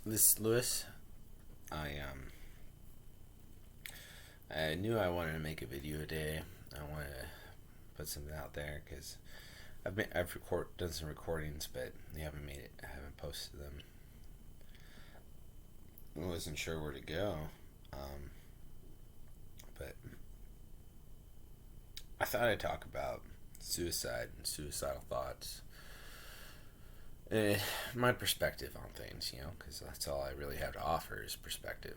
This is Lewis. I I knew I wanted to make a video today. I wanted to put something out there because I've done some recordings, but I haven't posted them. I wasn't sure where to go, um, but I thought I'd talk about suicide and suicidal thoughts. My perspective on things, because that's all I really have to offer is perspective.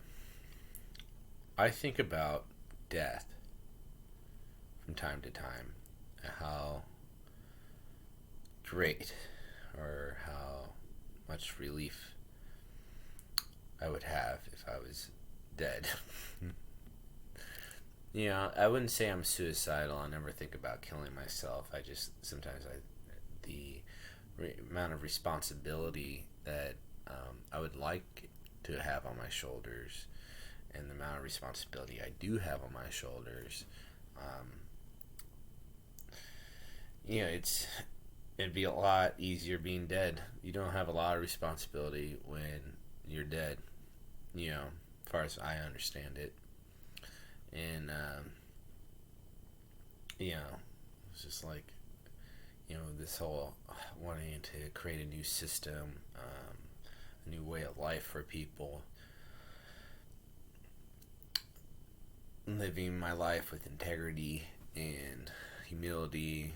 I think about death from time to time, how great or how much relief I would have if I was dead. I wouldn't say I'm suicidal. I never think about killing myself. I just sometimes the amount of responsibility that I would like to have on my shoulders, and the amount of responsibility I do have on my shoulders, it'd be a lot easier being dead. You don't have a lot of responsibility when you're dead. As far as I understand it, and it's just like this whole wanting to create a new system, a new way of life for people, living my life with integrity and humility,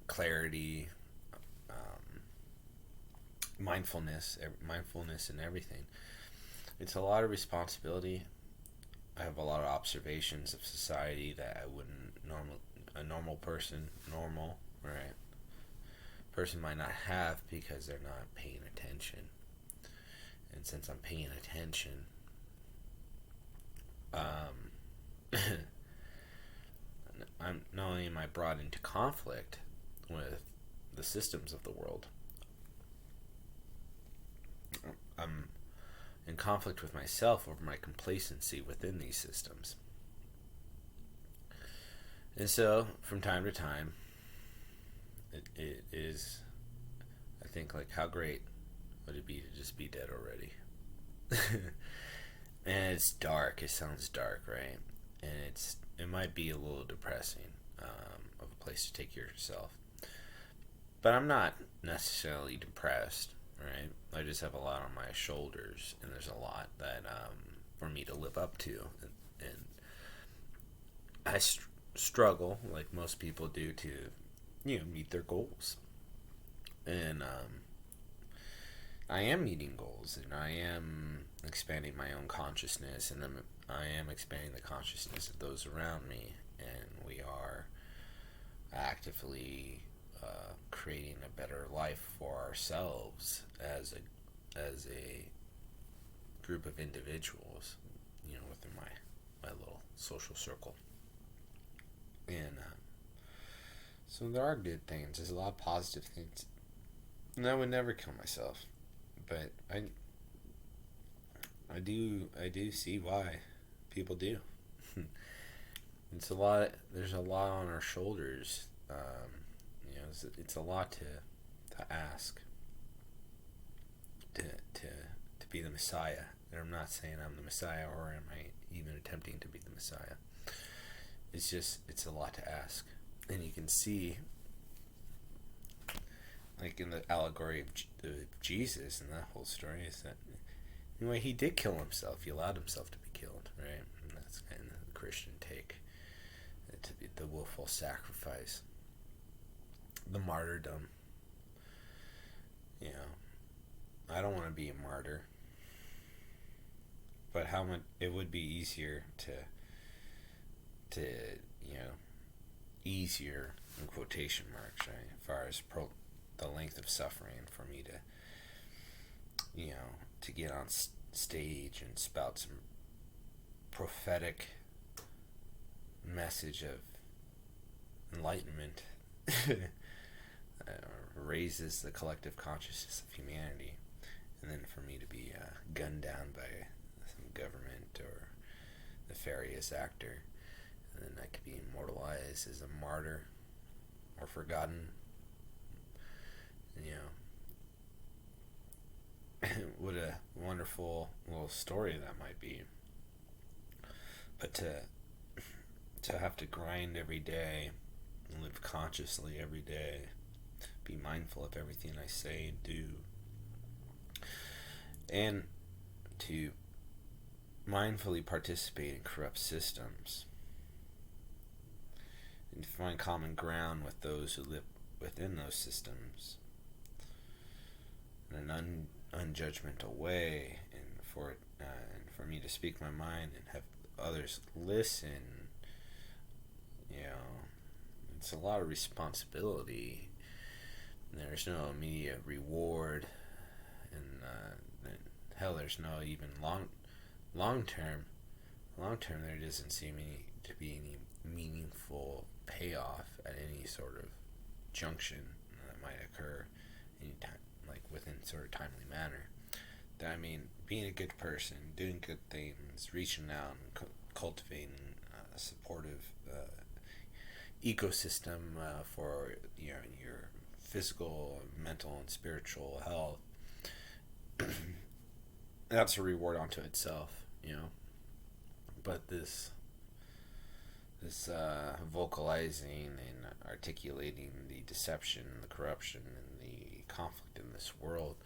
clarity, mindfulness and everything. It's a lot of responsibility. I have a lot of observations of society that I wouldn't a normal person, right? Person might not have because they're not paying attention. And since I'm paying attention, I'm not only am I brought into conflict with the systems of the world, I'm in conflict with myself over my complacency within these systems. And so, from time to time, it is, I think, like, how great would it be to just be dead already? And it's dark. It sounds dark, right? And it might be a little depressing, of a place to take care of yourself. But I'm not necessarily depressed, right? I just have a lot on my shoulders, and there's a lot that for me to live up to, and I struggle, like most people do, to meet their goals. And I am meeting goals, and I am expanding my own consciousness, and I am expanding the consciousness of those around me, and we are actively creating a better life for ourselves as a group of individuals, within my little social circle. And so there are good things. There's a lot of positive things. And I would never kill myself, but I do see why people do. It's a lot. There's a lot on our shoulders. It's a lot to ask to be the Messiah. And I'm not saying I'm the Messiah, or am I even attempting to be the Messiah. It's a lot to ask. And you can see, like in the allegory of Jesus and that whole story, is that anyway, he did kill himself. He allowed himself to be killed, right? And that's kind of the Christian take, to be the willful sacrifice, the martyrdom. I don't want to be a martyr, but how much it would be easier to easier in quotation marks, right? As far as the length of suffering for me to get on stage and spout some prophetic message of enlightenment raises the collective consciousness of humanity, and then for me to be gunned down by some government or nefarious actor, and then I could be immortalized as a martyr or forgotten. what a wonderful little story that might be. But to have to grind every day, live consciously every day, be mindful of everything I say and do, and to mindfully participate in corrupt systems, and to find common ground with those who live within those systems in an unjudgmental way, and for me to speak my mind and have others listen. It's a lot of responsibility. There's no immediate reward, and hell, there's no even long term. There doesn't seem to be any meaningful payoff at any sort of junction that might occur anytime, like within sort of timely manner. I mean, being a good person, doing good things, reaching out and cultivating a supportive ecosystem for your physical, mental, and spiritual health. That's a reward unto itself, But this vocalizing and articulating the deception, the corruption, and the conflict in this world,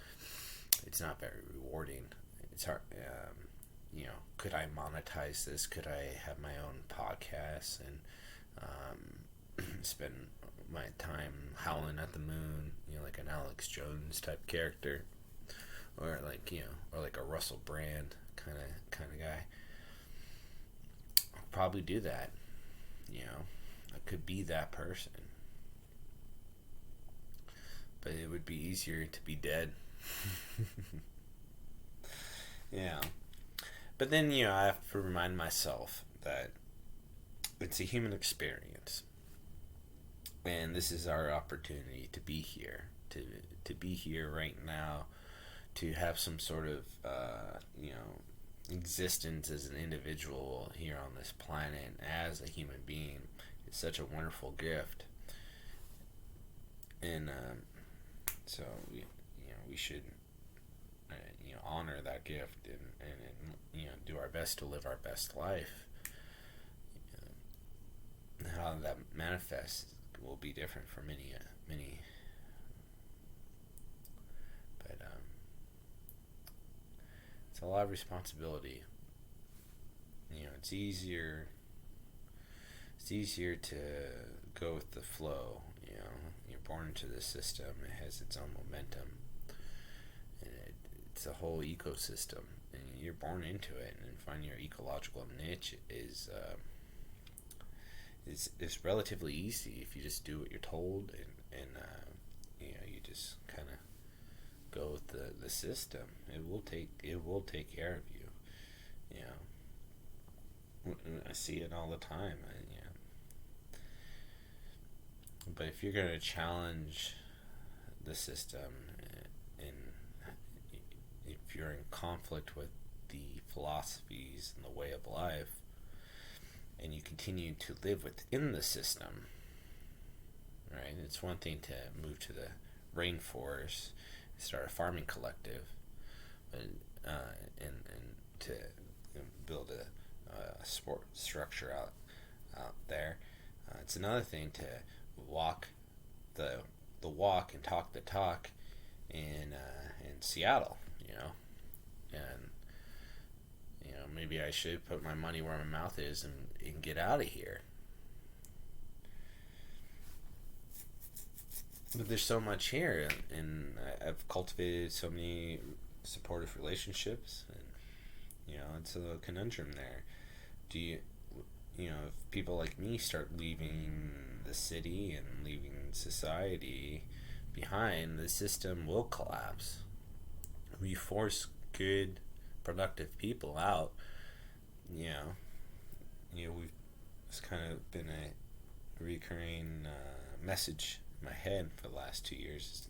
it's not very rewarding. It's hard. Could I monetize this? Could I have my own podcast and spend my time howling at the moon, like an Alex Jones type character, or like a Russell Brand kind of guy? I'll probably do that. I could be that person, but it would be easier to be dead. Yeah. But then, I have to remind myself that it's a human experience. And this is our opportunity to be here. To be here right now. To have some sort of, existence as an individual here on this planet, as a human being. It's such a wonderful gift. And so, we should honor that gift and do our best to live our best life. How that manifests will be different for many, but it's a lot of responsibility. It's easier to go with the flow. You're born into this system. It has its own momentum. It's a whole ecosystem, and you're born into it. And finding your ecological niche is relatively easy if you just do what you're told, and you just kind of go with the system. It will take care of you. I see it all the time. But if you're going to challenge the system, and if you're in conflict with the philosophies and the way of life, and you continue to live within the system, right? It's one thing to move to the rainforest, start a farming collective, and to build a sport structure out there. It's another thing to walk the walk and talk the talk in Seattle, and maybe I should put my money where my mouth is and get out of here. But there's so much here, and I've cultivated so many supportive relationships, and it's a conundrum there. Do you, if people like me start leaving the city and leaving society behind, the system will collapse. We force good, productive people out. It's kind of been a recurring message in my head for the last 2 years.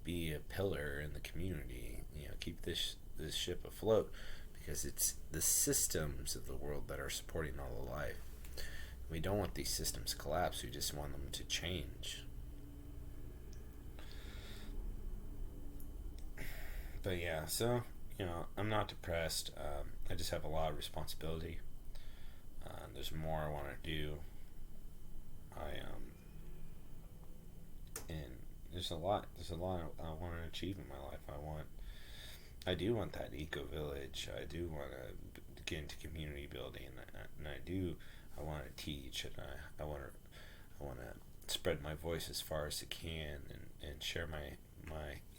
Be a pillar in the community. Keep this ship afloat, because it's the systems of the world that are supporting all the life. We don't want these systems to collapse. We just want them to change. But yeah, so I'm not depressed. I just have a lot of responsibility. There's more I want to do. I and there's a lot. There's a lot I want to achieve in my life. I do want that eco village. I do want to get into community building, and I do. I want to teach, and I want to spread my voice as far as I can, and share my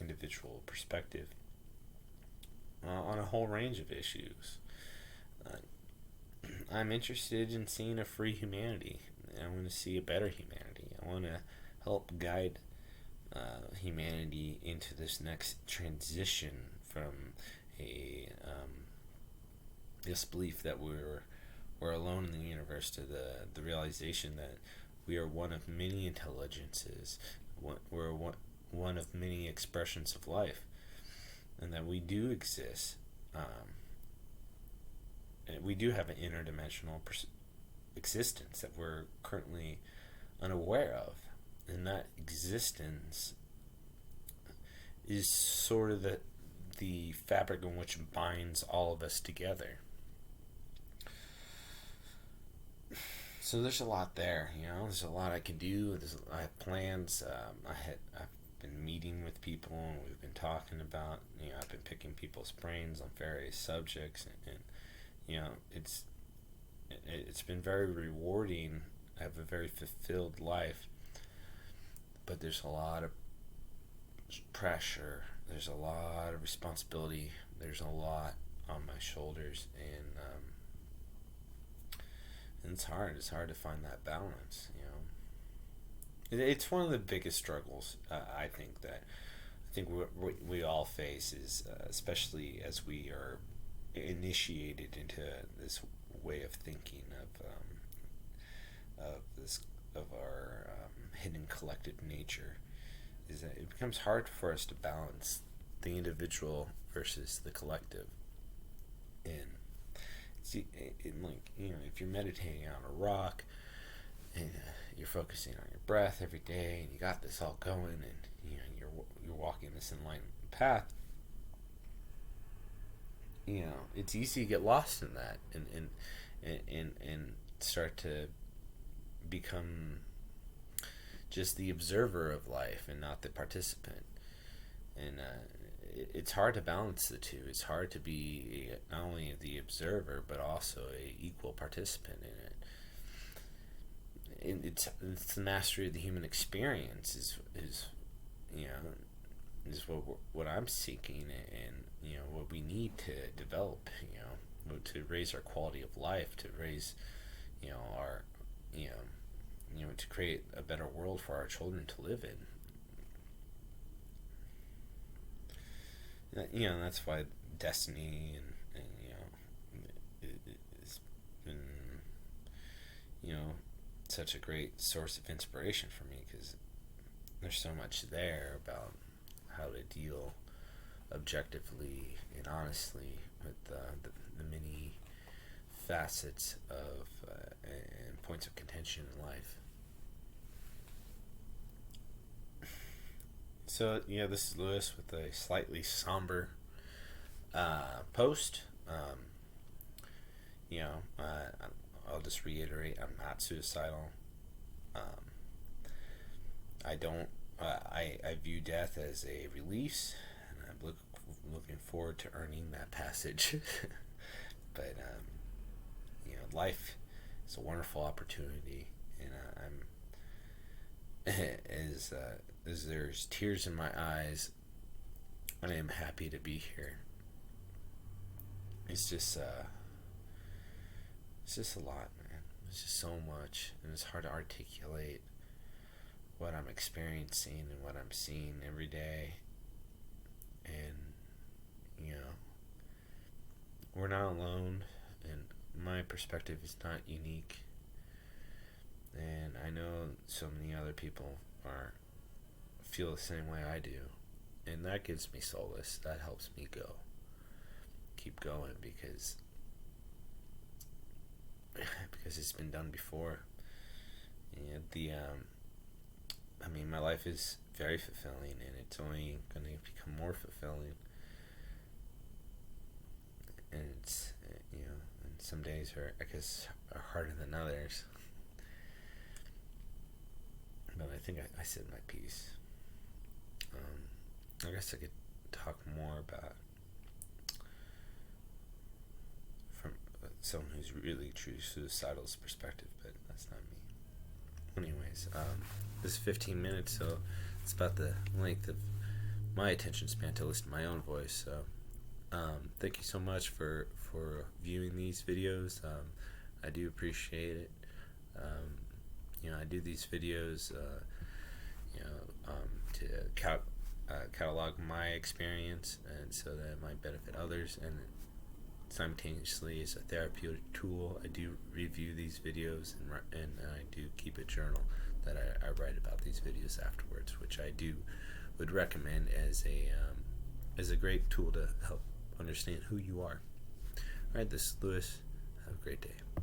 individual perspective on a whole range of issues. Uh, I'm interested in seeing a free humanity. I want to see a better humanity. I want to help guide humanity into this next transition from a this belief that we're alone in the universe to the realization that we are one of many intelligences. We're one of many expressions of life, and that we do exist. And we do have an interdimensional existence that we're currently unaware of, and that existence is sort of the fabric in which binds all of us together. So there's a lot there, There's a lot I can do. I have plans. I've been meeting with people, and we've been talking about. I've been picking people's brains on various subjects, and it's been very rewarding. I have a very fulfilled life, but there's a lot of pressure. There's a lot of responsibility. There's a lot on my shoulders, and it's hard. It's hard to find that balance. It's one of the biggest struggles. I think we all face is, especially as we are initiated into this way of thinking of our hidden collective nature, is that it becomes hard for us to balance the individual versus the collective. And see, if you're meditating on a rock and you're focusing on your breath every day, and you got this all going, and you're walking this enlightened path, it's easy to get lost in that, and start to become just the observer of life and not the participant. And it's hard to balance the two. It's hard to be not only the observer but also a equal participant in it. And it's the mastery of the human experience is what I'm seeking, and what we need to develop, to raise our quality of life, to raise our to create a better world for our children to live in. That's why destiny and it's been such a great source of inspiration for me, because there's so much there about how to deal objectively and honestly with the many facets of and points of contention in life. So this is Lewis with a slightly somber post. I'll just reiterate: I'm not suicidal. I don't. I view death as a release, and I'm looking forward to earning that passage. But life is a wonderful opportunity, and I'm as there's tears in my eyes, I am happy to be here. It's just a lot, man. It's just so much, and it's hard to articulate what I'm experiencing and what I'm seeing every day. And we're not alone, and my perspective is not unique. And I know so many other people feel the same way I do, and that gives me solace. That helps me keep going, because it's been done before. And my life is very fulfilling, and it's only going to become more fulfilling some days are, I guess, are harder than others. But I think I said my piece. I guess I could talk more about from someone who's really truly suicidal's perspective, but that's not me. Anyways, this is 15 minutes, so it's about the length of my attention span to listen to my own voice. So thank you so much for viewing these videos. I do appreciate it. I do these videos to catalog my experience, and so that it might benefit others, and simultaneously as a therapeutic tool. I do review these videos, and I do keep a journal that I write about these videos afterwards, which I would recommend as a great tool to help understand who you are. Alright, this is Lewis. Have a great day.